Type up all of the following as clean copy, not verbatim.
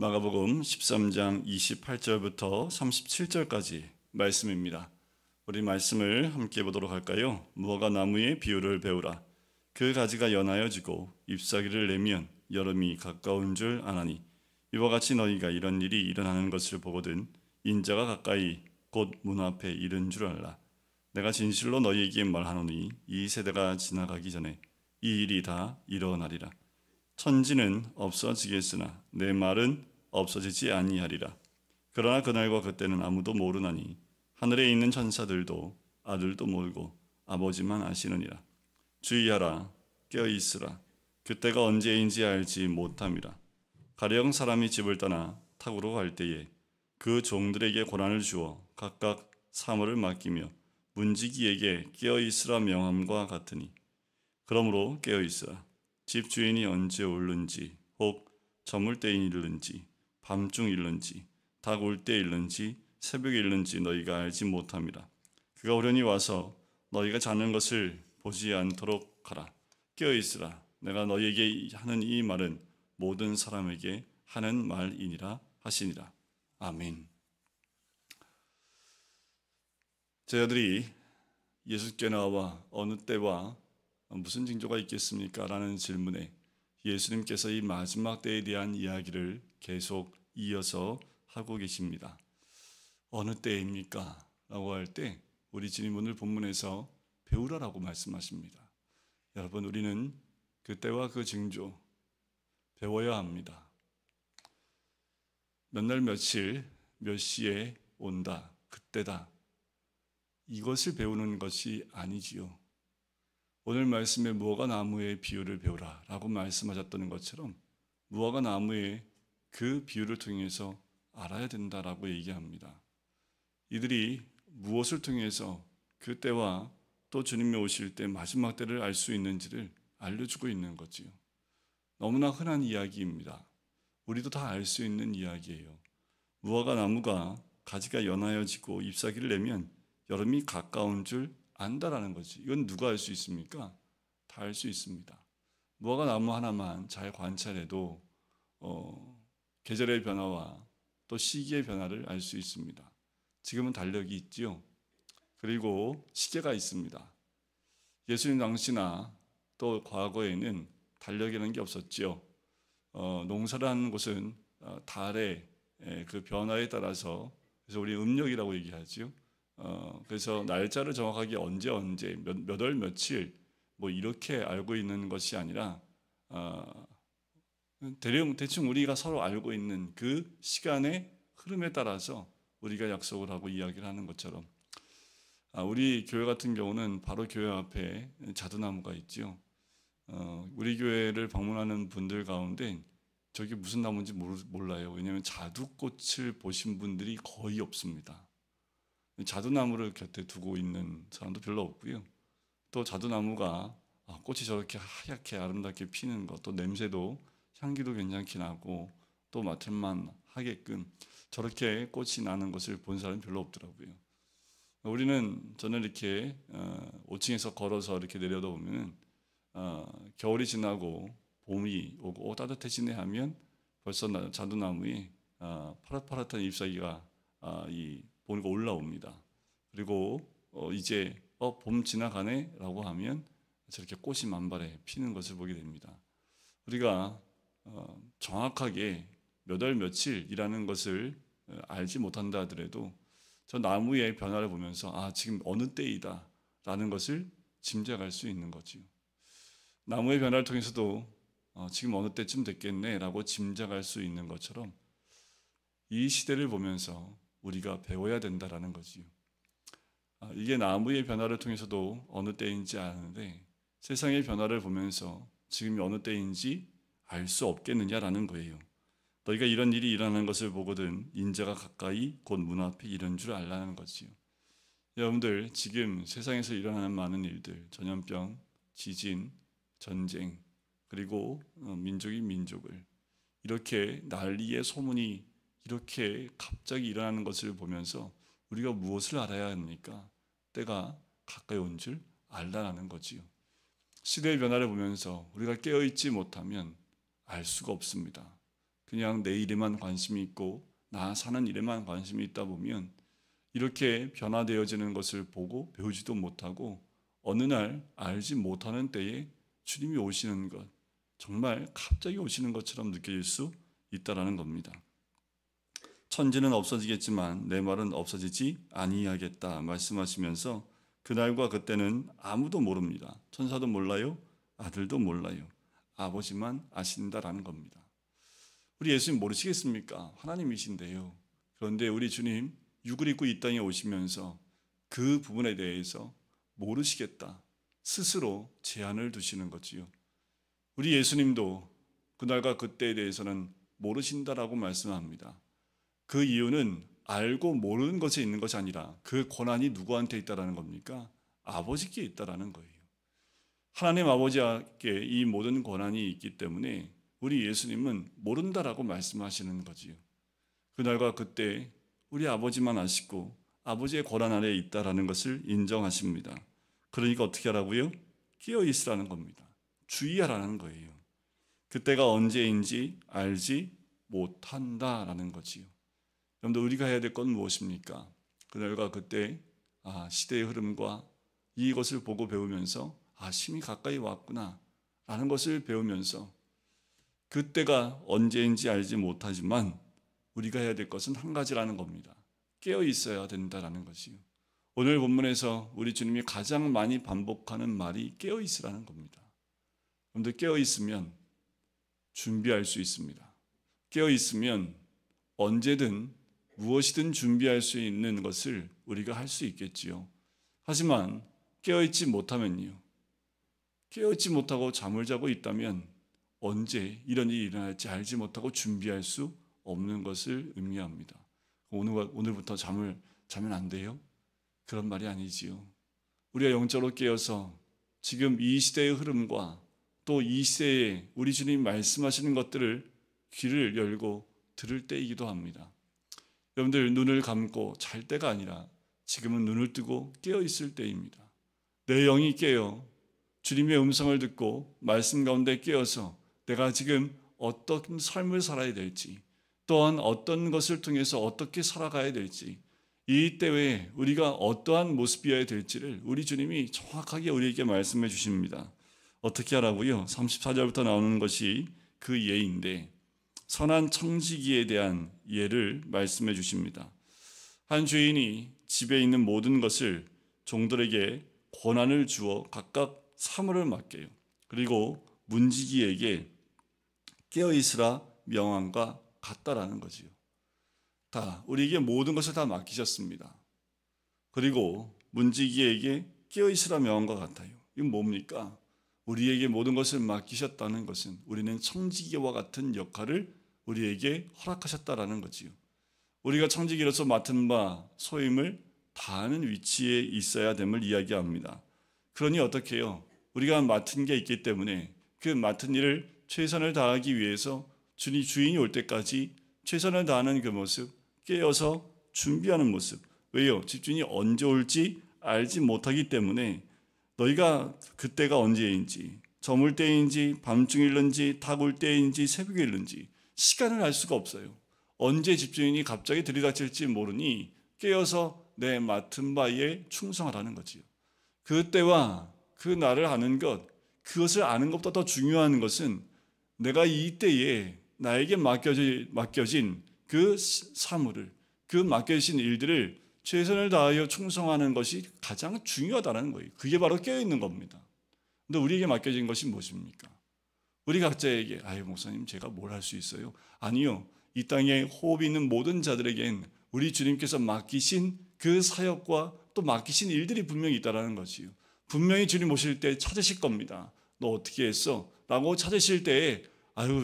마가복음 13장 28절부터 37절까지 말씀입니다. 우리 말씀을 함께 보도록 할까요? 무화과 나무의 비유를 배우라. 그 가지가 연하여지고 잎사귀를 내면 여름이 가까운 줄 아나니 이와 같이 너희가 이런 일이 일어나는 것을 보거든 인자가 가까이 곧 문 앞에 이른 줄 알라. 내가 진실로 너희에게 말하노니 이 세대가 지나가기 전에 이 일이 다 일어나리라. 천지는 없어지겠으나 내 말은 없어지지 아니하리라. 그러나 그날과 그때는 아무도 모르나니 하늘에 있는 천사들도 아들도 모르고 아버지만 아시느니라. 주의하라, 깨어있으라. 그때가 언제인지 알지 못함이라. 가령 사람이 집을 떠나 타고로 갈 때에 그 종들에게 고난을 주어 각각 사물을 맡기며 문지기에게 깨어있으라 명함과 같으니 그러므로 깨어있으라. 집 주인이 언제 오는지 혹 저물 때에 이르는지 밤중 이르는지 닭 울 때 이르는지 새벽에 이르는지 너희가 알지 못함이라. 그가 오려니 와서 너희가 자는 것을 보지 않도록 하라. 깨어있으라. 내가 너희에게 하는 이 말은 모든 사람에게 하는 말이니라 하시니라. 아멘. 제 아들이 예수께 나와 어느 때와 무슨 징조가 있겠습니까? 라는 질문에 예수님께서 이 마지막 때에 대한 이야기를 계속 이어서 하고 계십니다. 어느 때입니까? 라고 할 때 우리 질문을 본문에서 배우라라고 말씀하십니다. 여러분, 우리는 그 때와 그 징조 배워야 합니다. 몇 날 며칠 몇 시에 온다, 그때다, 이것을 배우는 것이 아니지요. 오늘 말씀에 무화과 나무의 비유를 배우라 라고 말씀하셨던 것처럼 무화과 나무의 그 비유를 통해서 알아야 된다라고 얘기합니다. 이들이 무엇을 통해서 그 때와 또 주님이 오실 때 마지막 때를 알 수 있는지를 알려주고 있는 거지요. 너무나 흔한 이야기입니다. 우리도 다 알 수 있는 이야기예요. 무화과 나무가 가지가 연하여지고 잎사귀를 내면 여름이 가까운 줄 안다라는 거지. 이건 누가 알 수 있습니까? 다 알 수 있습니다. 무화과 나무 하나만 잘 관찰해도 계절의 변화와 또 시기의 변화를 알 수 있습니다. 지금은 달력이 있지요. 그리고 시계가 있습니다. 예수님 당시나 또 과거에는 달력이라는 게 없었지요. 농사를 하는 곳은 달의 그 변화에 따라서, 그래서 우리 음력이라고 얘기하지요. 그래서 날짜를 정확하게 언제 몇 월 며칠 뭐 이렇게 알고 있는 것이 아니라 대충 우리가 서로 알고 있는 그 시간의 흐름에 따라서 우리가 약속을 하고 이야기를 하는 것처럼 우리 교회 같은 경우는 바로 교회 앞에 자두나무가 있죠. 우리 교회를 방문하는 분들 가운데 저게 무슨 나무인지 몰라요. 왜냐하면 자두꽃을 보신 분들이 거의 없습니다. 자두나무를 곁에 두고 있는 사람도 별로 없고요. 또 자두나무가 꽃이 저렇게 하얗게 아름답게 피는 것, 또 냄새도 향기도 괜찮게 나고 또 맡을만 하게끔 저렇게 꽃이 나는 것을 본 사람이 별로 없더라고요. 저는 이렇게 5층에서 걸어서 이렇게 내려다 보면 겨울이 지나고 봄이 오고 따뜻해지네 하면 벌써 자두나무에 파릇파릇한 잎사귀가 보니까 올라옵니다. 그리고 이제 봄 지나가네 라고 하면 저렇게 꽃이 만발해 피는 것을 보게 됩니다. 우리가 정확하게 몇 월 며칠이라는 것을 알지 못한다 하더라도 저 나무의 변화를 보면서 지금 어느 때이다 라는 것을 짐작할 수 있는 거지요. 나무의 변화를 통해서도 지금 어느 때쯤 됐겠네 라고 짐작할 수 있는 것처럼 이 시대를 보면서 우리가 배워야 된다라는 거지요. 이게 나무의 변화를 통해서도 어느 때인지 아는데 세상의 변화를 보면서 지금이 어느 때인지 알 수 없겠느냐라는 거예요. 너희가 이런 일이 일어나는 것을 보거든 인자가 가까이 곧 문 앞에 이른 줄 알라는 거지요. 여러분들, 지금 세상에서 일어나는 많은 일들, 전염병, 지진, 전쟁, 그리고 민족이 민족을 이렇게 난리의 소문이 이렇게 갑자기 일어나는 것을 보면서 우리가 무엇을 알아야 합니까? 때가 가까이 온 줄 알라는 거지요. 시대의 변화를 보면서 우리가 깨어있지 못하면 알 수가 없습니다. 그냥 내 일에만 관심이 있고 나 사는 일에만 관심이 있다 보면 이렇게 변화되어지는 것을 보고 배우지도 못하고 어느 날 알지 못하는 때에 주님이 오시는 것, 정말 갑자기 오시는 것처럼 느껴질 수 있다라는 겁니다. 천지는 없어지겠지만 내 말은 없어지지 아니하겠다 말씀하시면서 그날과 그때는 아무도 모릅니다. 천사도 몰라요. 아들도 몰라요. 아버지만 아신다라는 겁니다. 우리 예수님 모르시겠습니까? 하나님이신데요. 그런데 우리 주님 육을 입고 이 땅에 오시면서 그 부분에 대해서 모르시겠다. 스스로 제한을 두시는 거지요. 우리 예수님도 그날과 그때에 대해서는 모르신다라고 말씀합니다. 그 이유는 알고 모르는 것에 있는 것이 아니라 그 권한이 누구한테 있다라는 겁니까? 아버지께 있다라는 거예요. 하나님 아버지께 이 모든 권한이 있기 때문에 우리 예수님은 모른다라고 말씀하시는 거지요. 그날과 그때 우리 아버지만 아시고 아버지의 권한 아래에 있다라는 것을 인정하십니다. 그러니까 어떻게 하라고요? 깨어 있으라는 겁니다. 주의하라는 거예요. 그때가 언제인지 알지 못한다라는 거지요. 여러분들 우리가 해야 될 건 무엇입니까? 그날과 그때 시대의 흐름과 이것을 보고 배우면서 심이 가까이 왔구나 라는 것을 배우면서 그때가 언제인지 알지 못하지만 우리가 해야 될 것은 한 가지라는 겁니다. 깨어 있어야 된다라는 것이요. 오늘 본문에서 우리 주님이 가장 많이 반복하는 말이 깨어 있으라는 겁니다. 여러분들 깨어 있으면 준비할 수 있습니다. 깨어 있으면 언제든 무엇이든 준비할 수 있는 것을 우리가 할 수 있겠지요. 하지만 깨어있지 못하면요. 깨어있지 못하고 잠을 자고 있다면 언제 이런 일이 일어날지 알지 못하고 준비할 수 없는 것을 의미합니다. 오늘부터 자면 안 돼요? 그런 말이 아니지요. 우리가 영적으로 깨어서 지금 이 시대의 흐름과 또 이 시대에 우리 주님 말씀하시는 것들을 귀를 열고 들을 때이기도 합니다. 여러분들 눈을 감고 잘 때가 아니라 지금은 눈을 뜨고 깨어 있을 때입니다. 내 영이 깨어 주님의 음성을 듣고 말씀 가운데 깨어서 내가 지금 어떤 삶을 살아야 될지 또한 어떤 것을 통해서 어떻게 살아가야 될지 이 때에 우리가 어떠한 모습이어야 될지를 우리 주님이 정확하게 우리에게 말씀해 주십니다. 어떻게 하라고요? 34절부터 나오는 것이 그 예인데 선한 청지기에 대한 예를 말씀해 주십니다. 한 주인이 집에 있는 모든 것을 종들에게 권한을 주어 각각 사물을 맡겨요. 그리고 문지기에게 깨어있으라 명함과 같다라는 거지요. 우리에게 모든 것을 다 맡기셨습니다. 그리고 문지기에게 깨어있으라 명함과 같아요. 이건 뭡니까? 우리에게 모든 것을 맡기셨다는 것은 우리는 청지기와 같은 역할을 우리에게 허락하셨다라는 거지요. 우리가 청지기로서 맡은 바 소임을 다하는 위치에 있어야 됨을 이야기합니다. 그러니 어떻게 해요? 우리가 맡은 게 있기 때문에 그 맡은 일을 최선을 다하기 위해서 주인이 올 때까지 최선을 다하는 그 모습, 깨어서 준비하는 모습. 왜요? 집주인이 언제 올지 알지 못하기 때문에 너희가 그때가 언제인지, 저물 때인지, 밤중일는지, 닭울 때인지, 새벽일는지 시간을 알 수가 없어요. 언제 집주인이 갑자기 들이닥칠지 모르니 깨어서 내 맡은 바에 충성하라는 거지요. 그때와 그 날을 아는 것, 그것을 아는 것보다 더 중요한 것은 내가 이때에 나에게 맡겨진 그 사물을, 그 맡겨진 일들을 최선을 다하여 충성하는 것이 가장 중요하다는 거예요. 그게 바로 깨어있는 겁니다. 근데 우리에게 맡겨진 것이 무엇입니까? 우리 각자에게 목사님 제가 뭘 할 수 있어요? 아니요. 이 땅에 호흡이 있는 모든 자들에겐 우리 주님께서 맡기신 그 사역과 또 맡기신 일들이 분명히 있다는 것이요. 분명히 주님 오실 때 찾으실 겁니다. 너 어떻게 했어? 라고 찾으실 때에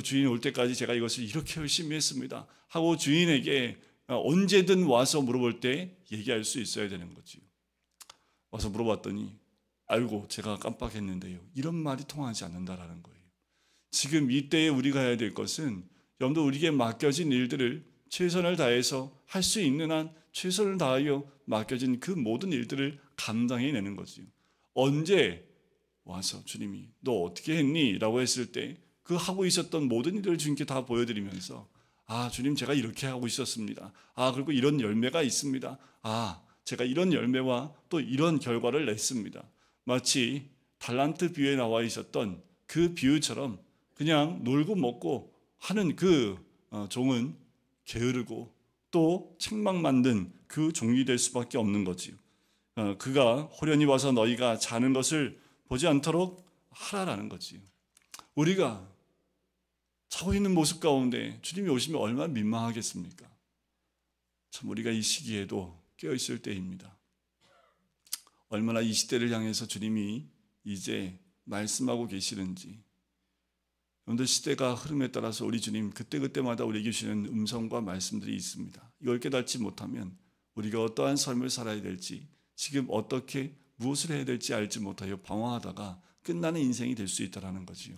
주인 올 때까지 제가 이것을 이렇게 열심히 했습니다 하고 주인에게 언제든 와서 물어볼 때 얘기할 수 있어야 되는 거지요. 와서 물어봤더니 제가 깜빡했는데요. 이런 말이 통하지 않는다라는 거예요. 지금 이때에 우리가 해야 될 것은 여러분들 우리에게 맡겨진 일들을 최선을 다해서 할 수 있는 한 최선을 다하여 맡겨진 그 모든 일들을 감당해내는 거지요. 언제 와서 주님이 너 어떻게 했니? 라고 했을 때 그 하고 있었던 모든 일들을 주님께 다 보여드리면서 주님 제가 이렇게 하고 있었습니다. 그리고 이런 열매가 있습니다. 제가 이런 열매와 또 이런 결과를 냈습니다. 마치 달란트 비유에 나와 있었던 그 비유처럼 그냥 놀고 먹고 하는 그 종은 게으르고 또 책망 만든 그 종이 될 수밖에 없는 거지요. 그가 호련히 와서 너희가 자는 것을 보지 않도록 하라라는 거지요. 우리가 자고 있는 모습 가운데 주님이 오시면 얼마나 민망하겠습니까? 참 우리가 이 시기에도 깨어있을 때입니다. 얼마나 이 시대를 향해서 주님이 이제 말씀하고 계시는지. 여러분들 시대가 흐름에 따라서 우리 주님 그때그때마다 우리에게 주시는 음성과 말씀들이 있습니다. 이걸 깨닫지 못하면 우리가 어떠한 삶을 살아야 될지, 지금 어떻게 무엇을 해야 될지 알지 못하여 방황하다가 끝나는 인생이 될 수 있다는 거지요.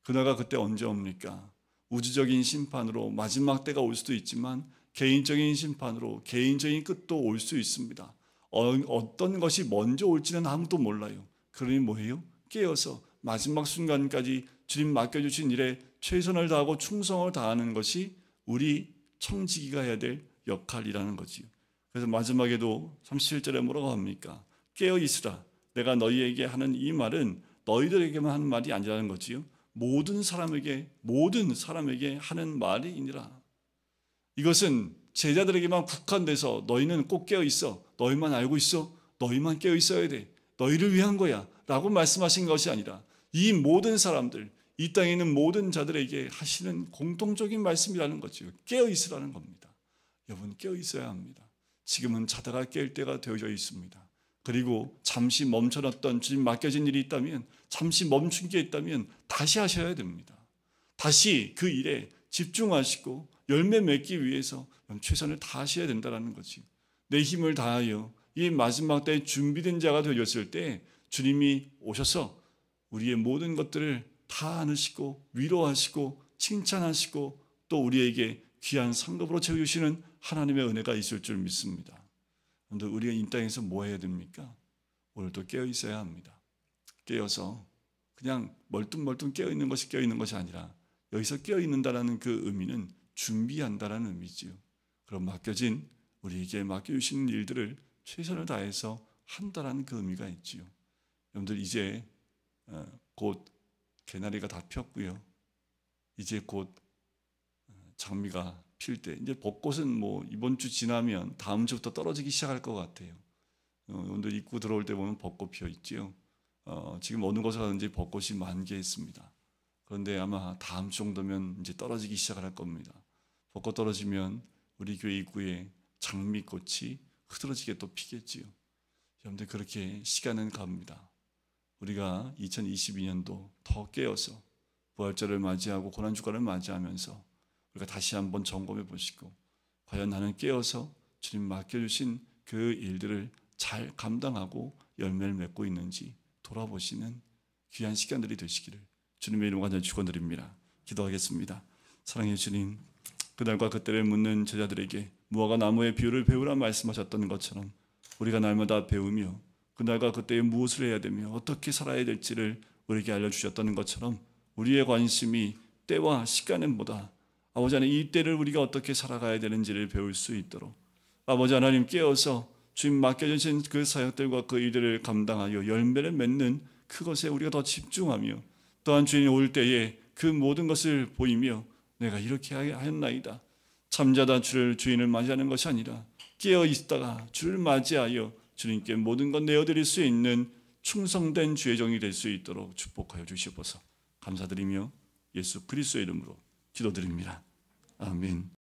그날과 그때 언제 옵니까? 우주적인 심판으로 마지막 때가 올 수도 있지만 개인적인 심판으로 개인적인 끝도 올 수 있습니다. 어떤 것이 먼저 올지는 아무도 몰라요. 그러니 뭐예요? 깨어서 마지막 순간까지 주님 맡겨주신 일에 최선을 다하고 충성을 다하는 것이 우리 청지기가 해야 될 역할이라는 거지요. 그래서 마지막에도 37절에 뭐라고 합니까? 깨어 있으라. 내가 너희에게 하는 이 말은 너희들에게만 하는 말이 아니라는 거지요. 모든 사람에게 하는 말이니라. 이것은 제자들에게만 국한돼서 너희는 꼭 깨어 있어, 너희만 알고 있어, 너희만 깨어 있어야 돼, 너희를 위한 거야 라고 말씀하신 것이 아니라 이 모든 사람들, 이 땅에 있는 모든 자들에게 하시는 공통적인 말씀이라는 거죠. 깨어 있으라는 겁니다. 여러분 깨어 있어야 합니다. 지금은 자다가 깰 때가 되어져 있습니다. 그리고 잠시 멈춰놨던 주님 맡겨진 일이 있다면, 잠시 멈춘 게 있다면 다시 하셔야 됩니다. 다시 그 일에 집중하시고 열매 맺기 위해서 최선을 다하셔야 된다는 거지. 내 힘을 다하여 이 마지막 때에 준비된 자가 되었을 때 주님이 오셔서 우리의 모든 것들을 다 안으시고 위로하시고 칭찬하시고 또 우리에게 귀한 상급으로 채워주시는 하나님의 은혜가 있을 줄 믿습니다. 그런데 우리가 이 땅에서 뭐 해야 됩니까? 오늘도 깨어 있어야 합니다. 깨어서 그냥 멀뚱멀뚱 깨어 있는 것이 아니라 여기서 깨어 있는다라는 그 의미는 준비한다라는 의미지요. 그럼 맡겨진 우리에게 맡겨주시는 일들을 최선을 다해서 한다라는 그 의미가 있지요. 여러분들 이제 곧 개나리가 다 폈고요. 이제 곧 장미가 필 때, 이제 벚꽃은 뭐 이번 주 지나면 다음 주부터 떨어지기 시작할 것 같아요. 여러분들 입구 들어올 때 보면 벚꽃 피어 있지요. 지금 어느 곳에 가든지 벚꽃이 만개했습니다. 그런데 아마 다음 주 정도면 이제 떨어지기 시작할 겁니다. 벚꽃 떨어지면 우리 교회 입구에 장미꽃이 흐드러지게 또 피겠지요. 여러분들 그렇게 시간은 갑니다. 우리가 2022년도 더 깨어서 부활절을 맞이하고 고난주간을 맞이하면서 우리가 다시 한번 점검해 보시고 과연 나는 깨어서 주님 맡겨주신 그 일들을 잘 감당하고 열매를 맺고 있는지 돌아보시는 귀한 시간들이 되시기를 주님의 이름으로 간절히 축원드립니다. 기도하겠습니다. 사랑해 주님, 그날과 그때를 묻는 제자들에게 무화과 나무의 비유를 배우라 말씀하셨던 것처럼 우리가 날마다 배우며 그날과 그때에 무엇을 해야 되며 어떻게 살아야 될지를 우리에게 알려주셨던 것처럼 우리의 관심이 때와 시간보다 아버지 하나님 이 때를 우리가 어떻게 살아가야 되는지를 배울 수 있도록 아버지 하나님 깨어서 주님 맡겨주신 그 사역들과 그 일들을 감당하여 열매를 맺는 그것에 우리가 더 집중하며 또한 주인이 올 때에 그 모든 것을 보이며 내가 이렇게 하였나이다. 잠자다 주인을 맞이하는 것이 아니라 깨어 있다가 주를 맞이하여 주님께 모든 것 내어드릴 수 있는 충성된 주의 종이 될 수 있도록 축복하여 주시옵소서. 감사드리며 예수 그리스도의 이름으로 기도드립니다. 아멘.